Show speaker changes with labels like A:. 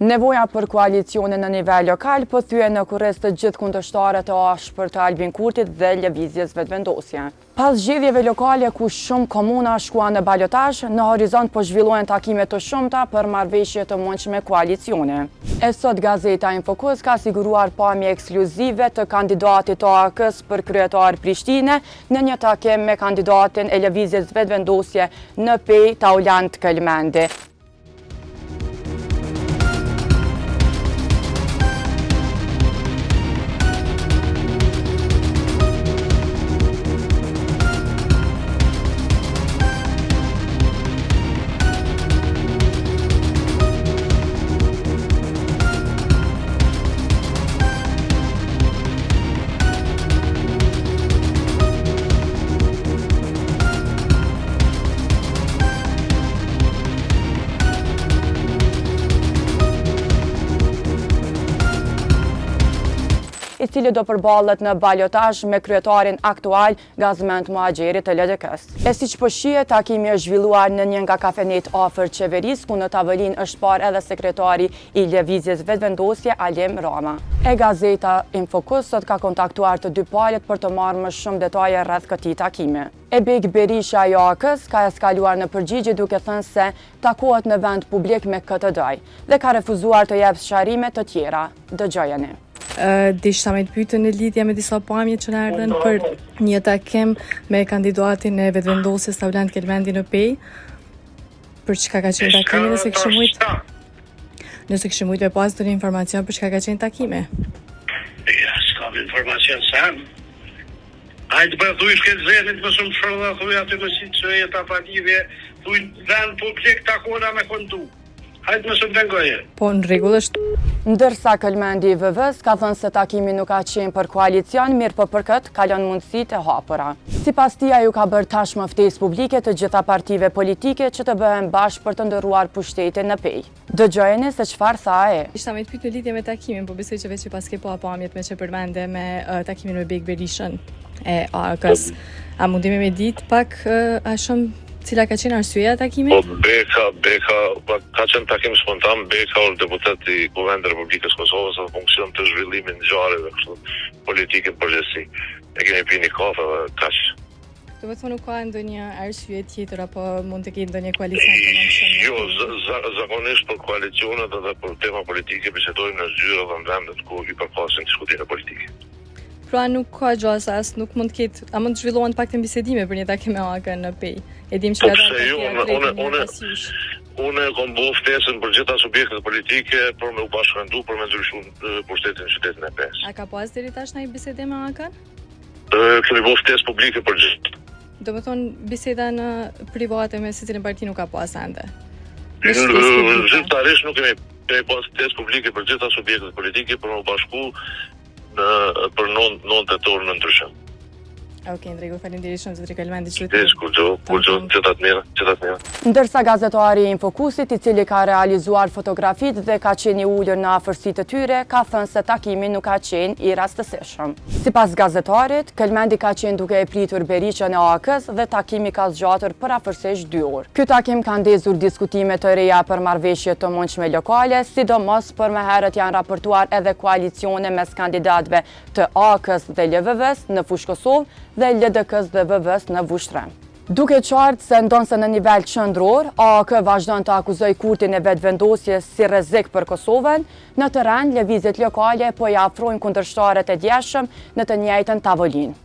A: Nevoja për koalicione në nivel lokal po thye në kurriz të gjithë kundërshtarët e ashpër të Albin Kurtit dhe lëvizjes vetëvendosje. Pas zgjedhjeve lokale ku shumë komuna shkuan në balotazh, në horizont po zhvillohen takime të shumta për marrëveshje të mundshme koalicione. E sot gazeta Infokus ka siguruar pamje ekskluzive të kandidatit të AK-s për kryetar Prishtine në një takim me kandidatin e lëvizjes vetëvendosje në Pej Taulant Kelmendi. I cili do përballet në balotazh me kryetarin aktual Gazmend Muhaxheri të LDK-s. E siç po shihet, takimi është zhvilluar në një nga kafenet afër qeverisë, ku në tavolinë është parë edhe sekretari i lëvizjes vetëvendosje Alim Rama. E gazeta Infokus sot ka kontaktuar të dy palët për të marrë më shumë detaje rreth këtij takimi. Ebeg Berisha i AK-s ka eskaluar në përgjigje duke thënë se takohet në vend publik me KTD dhe ka refuzuar të jepë sqarime të tjera. Dëgjojeni.
B: Dishta me të pyetje në lidhje me disa pamje që na erdhen për një takim me kandidatin e vetëvendosjes Taulant Kelmendi në Pej. Për çka ka qenë takimi, nëse kishim mujt me pas ndonjë informacion për çka ka qenë takimi?
C: Ja, s'kam informacion sam. Hajde për thuj shkenzenit më shumë shërda, thuj aty më si që e ta palivje, thuj vend publik takona me kondu. Hajde më shumë vengoje.
B: Po në rregull është.
A: Ndërsa Kelmendi i VV-s ka thënë se takimi nuk ka qenë për koalicion, mirë po për këtë kalon mundësitë e hapura. Sipas tij, ju ka bërë tashmë ftesë publike të gjitha partive politike që të bëhen bashkë për të ndërruar pushtetin në Pej. Dëgjojeni se çfarë tha ai.
B: Ishta me të pyetje në lidhje me takimin, po besoj që veç që pas ke pa pamjet me që përmende me takimin me Ebeg Berishën e AK-s. A mundemi me ditë pak a shumë cila ka qenë arsyeja e takimit?
D: Po Beka, ka qenë takim spontan. Beka është deputet i Kuvendit Republikës Kosovës në funksion të zhvillimit ngjarjeve kështu politike përgjithësi. E kemi pi një kafe dhe kaq.
B: Do të thonë nuk ka ndonjë arsye tjetër apo mund të ketë ndonjë koalicion të mundshëm?
D: Jo, zakonisht për koalicionet dhe për tema politike bisedojmë në zgjedhje dhe në vendet ku i përkasin diskutime politike.
B: Pra nuk ka gjasa, nuk mund të ketë, a mund të zhvillohen pak të bisedime për një takim me AK-n në Pej? E dim që
D: unë kom bo ftesën për gjitha subjektet politike për me u bashkërendu për me ndryshu pushtetin në qytetin e Pejs.
B: A ka pas deri tash ndonjë bisede me AK-n?
D: Kemi bo ftesë publike për gjithë.
B: Do të thonë biseda në private me secilin parti nuk ka pas ende.
D: Zyrtarisht nuk kemi pas ftesë publike për gjitha subjektet politike për me u bashku për 9 tetor në ndryshim.
B: Okej, ndregu, faleminderit shumë zotri Kelmendi.
D: Kurgjo, gjithat mira.
A: Ndërsa gazetari i Infokusit, i cili ka realizuar fotografitë dhe ka qenë i ulur në afërsi të tyre, ka thënë se takimi nuk ka qenë i rastësishëm. Sipas gazetarit, Kelmendi ka qenë duke e pritur Berishën e AK-s dhe takimi ka zgjatur për afërsisht 2 orë. Ky takim ka ndezur diskutime të reja për marrëveshje të mundshme lokale, sidomos për më herët janë raportuar edhe koalicione mes kandidatëve të AK-s dhe LVV-s në fushë Kosovë dhe LDK-s dhe VV-s në Vushtrem. Duke qartë se ndonse në nivel qendror, AK vazhdon të akuzoj Kurtin e vetëvendosjes si rrezik për Kosovën, në terren lëvizjet lokale po i afrojnë kundërshtarët e djeshëm në të njëjtën tavolinë.